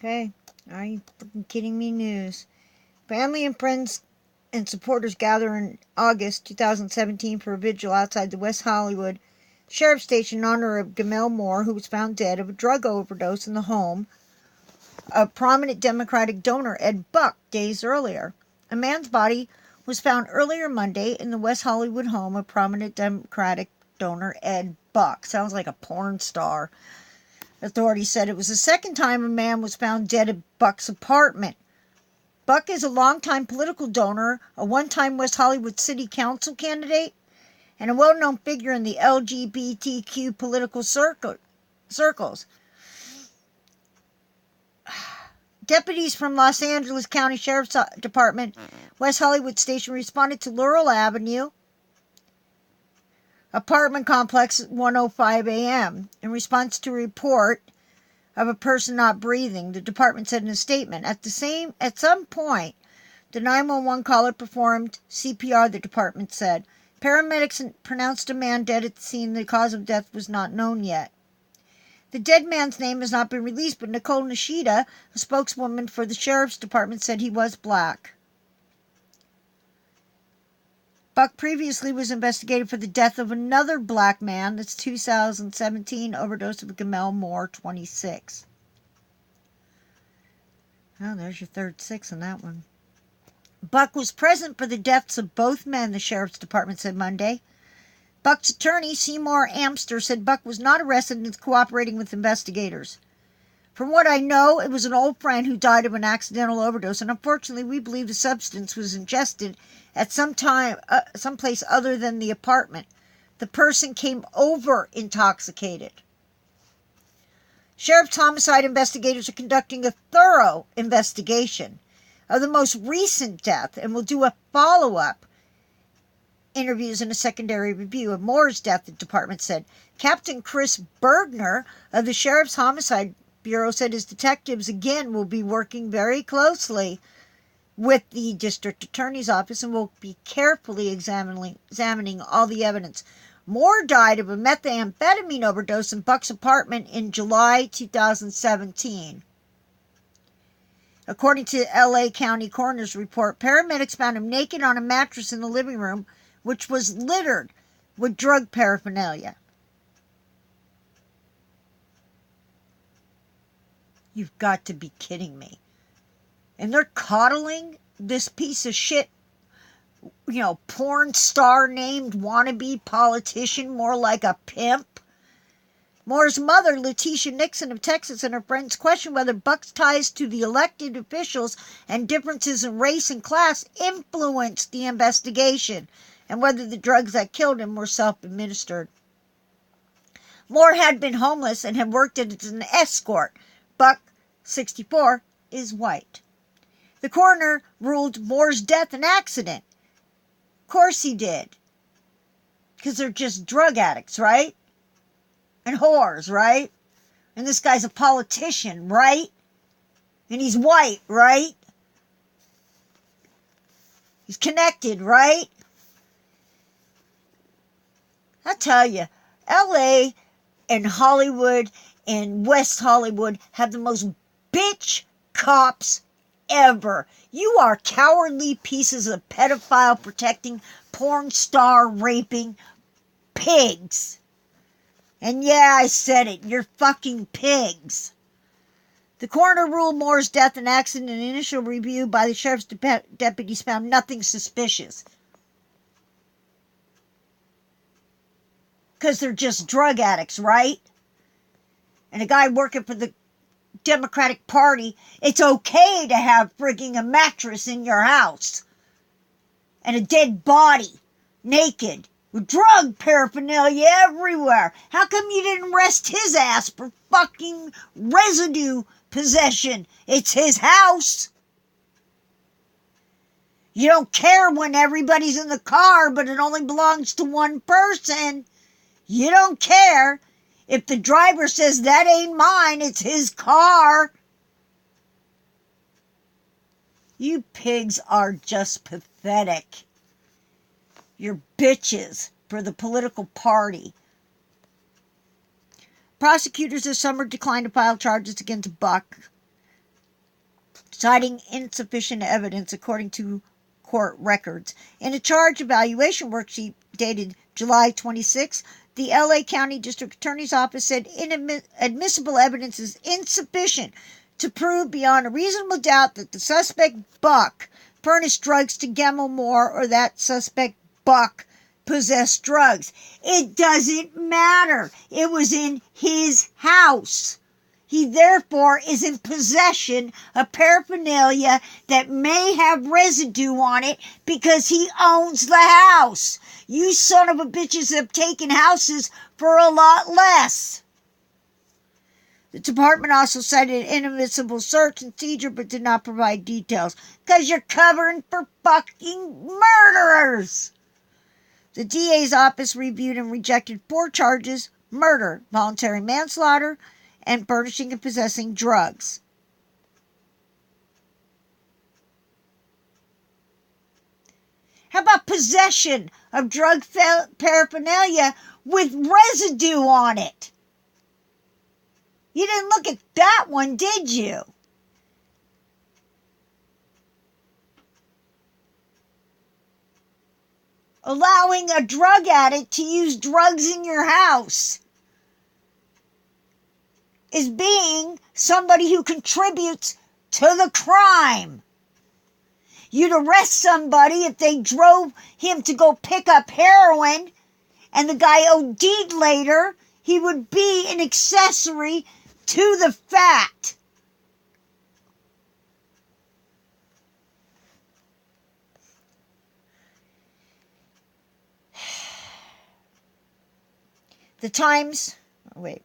Okay. Are you freaking kidding me? News. Family and friends and supporters gather in August 2017 for a vigil outside the West Hollywood Sheriff's Station in honor of Gamel Moore, who was found dead of a drug overdose in the home of prominent Democratic donor Ed Buck days earlier. A man's body was found earlier Monday in the West Hollywood home of prominent Democratic donor Ed Buck. Sounds like a porn star. Authorities said it was the second time a man was found dead at Buck's apartment. Buck is a longtime political donor, a one-time West Hollywood City Council candidate, and a well-known figure in the LGBTQ political circles. Deputies from Los Angeles County Sheriff's Department, West Hollywood Station, responded to Laurel Avenue apartment complex at 1:05 a.m. in response to a report of a person not breathing, the department said in a statement. At some point, the 911 caller performed CPR, the department said. Paramedics pronounced a man dead at the scene. The cause of death was not known yet. The dead man's name has not been released, but Nicole Nishida, a spokeswoman for the sheriff's department, said he was black. Buck previously was investigated for the death of another black man. That's 2017 overdose of Gamel Moore, 26. Oh, there's your third six on that one. Buck was present for the deaths of both men, the sheriff's department said Monday. Buck's attorney, Seymour Amster, said Buck was not arrested and is cooperating with investigators. From what I know, it was an old friend who died of an accidental overdose, and unfortunately we believe the substance was ingested at someplace other than the apartment. The person came over intoxicated. Sheriff's homicide investigators are conducting a thorough investigation of the most recent death and will do a follow-up interviews in a secondary review of Moore's death, the department said. Captain Chris Bergner of the Sheriff's Homicide Bureau said his detectives again will be working very closely with the district attorney's office and will be carefully examining all the evidence. Moore died of a methamphetamine overdose in Buck's apartment in July 2017. According to the L.A. County Coroner's report, paramedics found him naked on a mattress in the living room, which was littered with drug paraphernalia. You've got to be kidding me. And they're coddling this piece of shit, porn star named wannabe politician, more like a pimp. Moore's mother, Letitia Nixon of Texas, and her friends questioned whether Buck's ties to the elected officials and differences in race and class influenced the investigation, and whether the drugs that killed him were self-administered. Moore had been homeless and had worked as an escort. Buck, 64, is white. The coroner ruled Moore's death an accident. Of course he did. Because they're just drug addicts, right? And whores, right? And this guy's a politician, right? And he's white, right? He's connected, right? I tell you, L.A. and Hollywood and West Hollywood have the most bitch cops ever. You are cowardly pieces of pedophile protecting, porn star raping pigs. And yeah, I said it. You're fucking pigs. The coroner ruled Moore's death an accident. An initial review by the sheriff's deputies found nothing suspicious. Because they're just drug addicts, right? And a guy working for the Democratic Party, it's okay to have frigging a mattress in your house. And a dead body, naked, with drug paraphernalia everywhere. How come you didn't arrest his ass for fucking residue possession? It's his house. You don't care when everybody's in the car, but it only belongs to one person. You don't care if the driver says, that ain't mine, it's his car. You pigs are just pathetic. You're bitches for the political party. Prosecutors this summer declined to file charges against Buck. citing insufficient evidence according to court records. In a charge evaluation worksheet dated July 26, the LA County District Attorney's Office said inadmissible evidence is insufficient to prove beyond a reasonable doubt that the suspect Buck furnished drugs to Gemmell Moore or that suspect Buck possessed drugs. It doesn't matter. It was in his house. He therefore is in possession of paraphernalia that may have residue on it because he owns the house. You son of a bitches have taken houses for a lot less. The department also cited inadmissible search and seizure but did not provide details because you're covering for fucking murderers. The DA's office reviewed and rejected 4 charges: murder, voluntary manslaughter, and furnishing and possessing drugs. How about possession of drug paraphernalia with residue on it? You didn't look at that one, did you? Allowing a drug addict to use drugs in your house is being somebody who contributes to the crime. You'd arrest somebody if they drove him to go pick up heroin and the guy OD'd later. He would be an accessory to the fact. The Times, the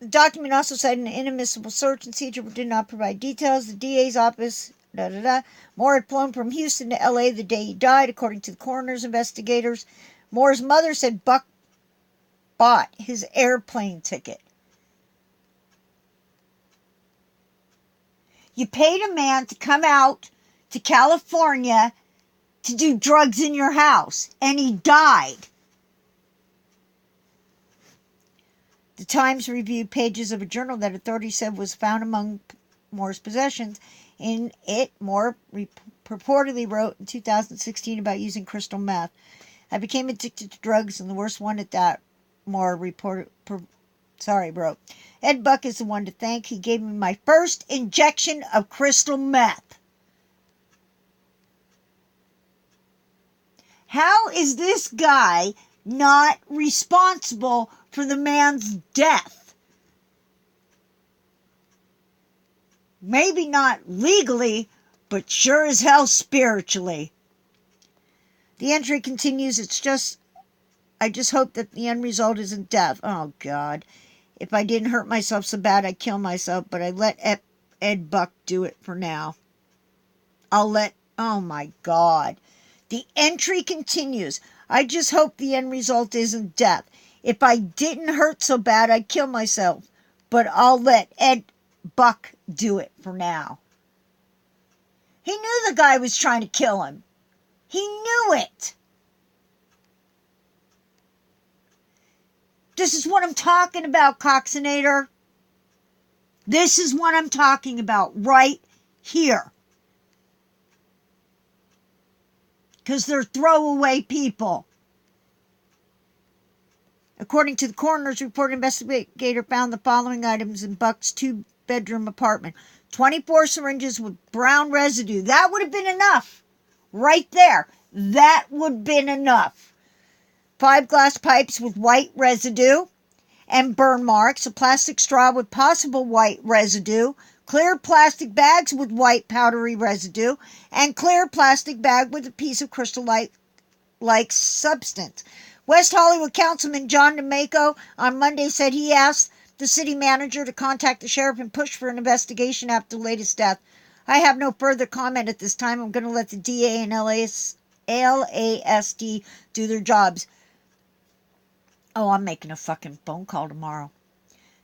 document also cited an inadmissible search and seizure but did not provide details. The DA's office, Moore had flown from Houston to LA the day he died, according to the coroner's investigators. Moore's mother said Buck bought his airplane ticket. You paid a man to come out to California to do drugs in your house, and he died. The Times reviewed pages of a journal that authorities said was found among Moore's possessions. In it, Moore purportedly wrote in 2016 about using crystal meth. I became addicted to drugs, and the worst one at that, Moore wrote. Ed Buck is the one to thank. He gave me my first injection of crystal meth. How is this guy not responsible for the man's death? Maybe not legally, but sure as hell spiritually. The entry continues, I just hope that the end result isn't death. Oh, God. If I didn't hurt myself so bad, I'd kill myself, but I let Ed Buck do it for now. Oh, my God. The entry continues, I just hope the end result isn't death. If I didn't hurt so bad, I'd kill myself, but I'll let Ed Buck do it for now. He knew the guy was trying to kill him. He knew it. This is what I'm talking about, Coxinator. This is what I'm talking about right here. Because they're throwaway people. According to the coroner's report, investigator found the following items in Buck's 2-bedroom apartment. 24 syringes with brown residue. That would have been enough. Right there. That would have been enough. 5 glass pipes with white residue and burn marks. A plastic straw with possible white residue. Clear plastic bags with white powdery residue. And clear plastic bag with a piece of crystal-like substance. West Hollywood Councilman John D'Amico on Monday said he asked the city manager to contact the sheriff and push for an investigation after the latest death. I have no further comment at this time. I'm going to let the DA and LASD do their jobs. Oh, I'm making a fucking phone call tomorrow.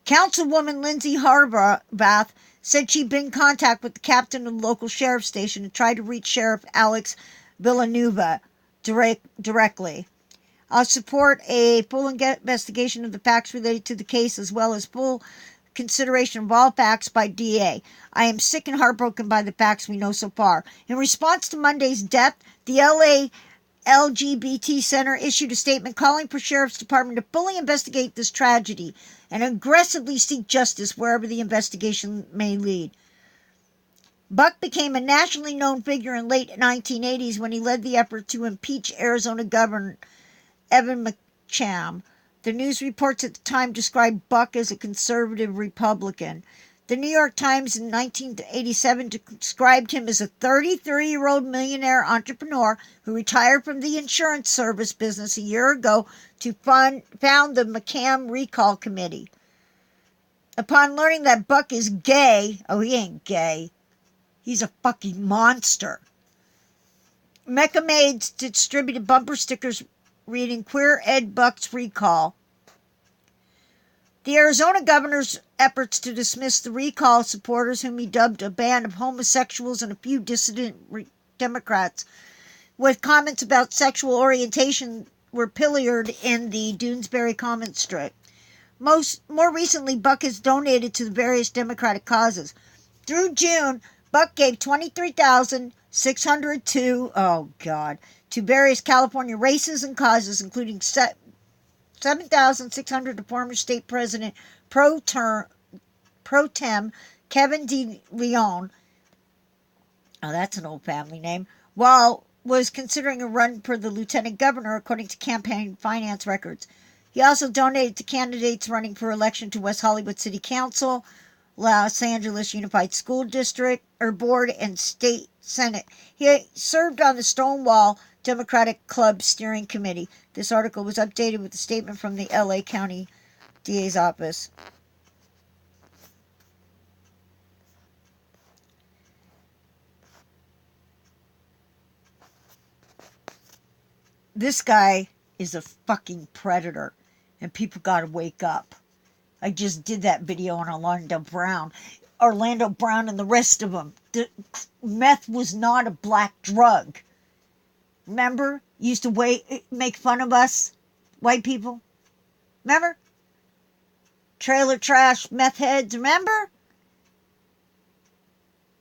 Councilwoman Lindsay Harbath said she'd been in contact with the captain of the local sheriff's station and tried to reach Sheriff Alex Villanueva directly. I'll support a full investigation of the facts related to the case as well as full consideration of all facts by DA. I am sick and heartbroken by the facts we know so far. In response to Monday's death, the LA LGBT Center issued a statement calling for Sheriff's Department to fully investigate this tragedy and aggressively seek justice wherever the investigation may lead. Buck became a nationally known figure in late 1980s when he led the effort to impeach Arizona Governor Evan McCham. The news reports at the time described Buck as a conservative Republican. The New York Times in 1987 described him as a 33-year-old millionaire entrepreneur who retired from the insurance service business a year ago to found the McCam Recall Committee. Upon learning that Buck is gay, he ain't gay. He's a fucking monster. Mecca Maids distributed bumper stickers reading Queer Ed Buck's Recall. The Arizona governor's efforts to dismiss the recall supporters, whom he dubbed a band of homosexuals and a few dissident Democrats, with comments about sexual orientation, were pilloried in the Doonesbury comment strip. More recently, Buck has donated to the various Democratic causes. Through June, Buck gave $23,600 to various California races and causes, including $7,600 to former state president pro tem Kevin De Leon. Oh, that's an old family name. While was considering a run for the lieutenant governor, according to campaign finance records. He also donated to candidates running for election to West Hollywood City Council, Los Angeles Unified School District Board, and State Senate. He served on the Stonewall Democratic Club Steering Committee. This article was updated with a statement from the LA County DA's office. This guy is a fucking predator, and people gotta wake up. I just did that video on Orlando Brown and the rest of them. The meth was not a black drug. Remember? Used to make fun of us, white people. Remember? Trailer trash, meth heads, remember?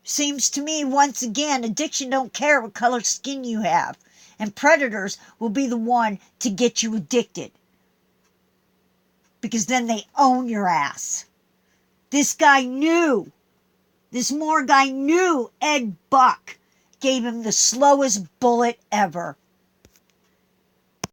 Seems to me, once again, addiction don't care what color skin you have. And predators will be the one to get you addicted. Because then they own your ass. This Moore guy knew Ed Buck gave him the slowest bullet ever.